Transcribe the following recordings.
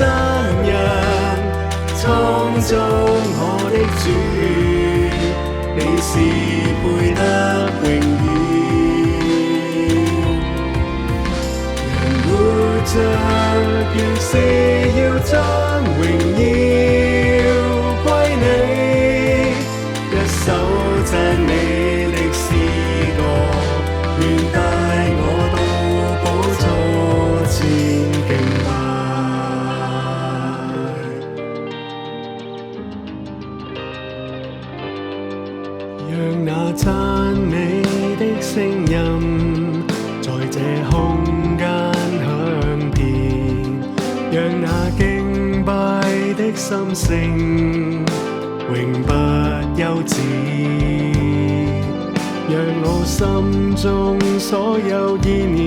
日創造我的主，你是配得榮耀。人活着原是要將榮耀歸你，一首讚美的詩歌，願帶我到寶座前敬拜。讓那讚美的聲音在這空間響遍，讓那敬拜的心聲永不休止，讓我心中所有意念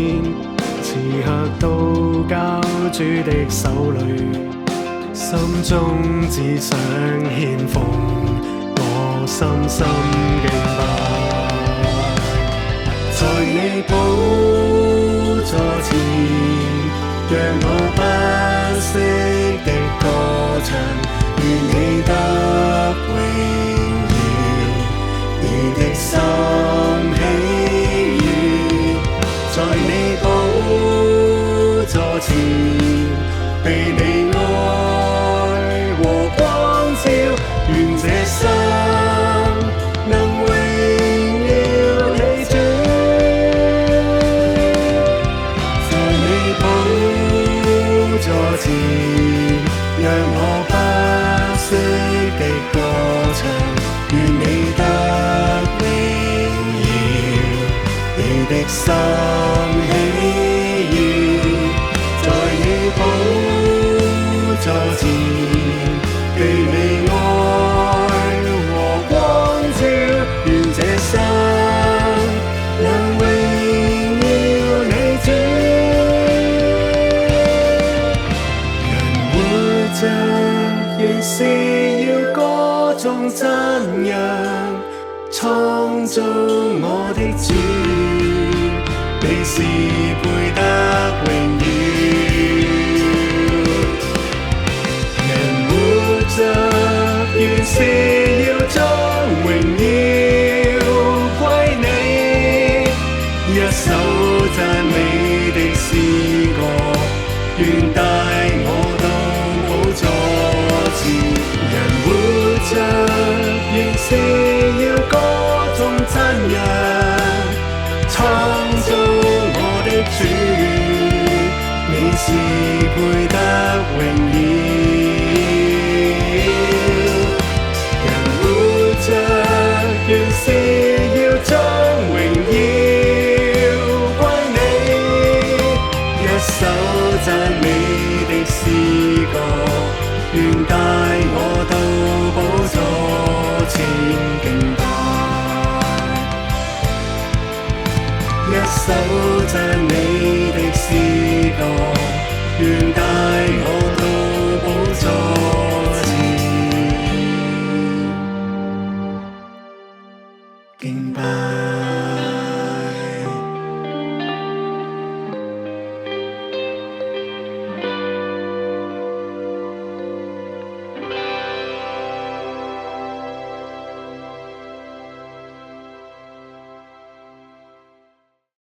此刻都交主的手裏，心中只想獻奉我深深敬拜。在你寶座前，讓我不息的歌唱，願你得榮耀，你的心喜悅。在你寶座前，被你愛和光照，願這生能榮耀你主。在你寶座前，讓我不息的歌唱，願你得榮耀，你的心喜悅。在你寶座前，被你愛和光照，願這生能榮耀你主。人活着原是要歌頌真揚，創造我的主，你是配得榮耀。人活着原是要將榮耀歸你，一首讚美的詩歌，願帶我到寶座前。人活着原是要歌頌真揚，創造我的主，你是配得榮耀。人活着原是要將榮耀歸你，一首讚美的詩歌，願帶我到寶座前敬拜。一首讚美的詩歌，願帶我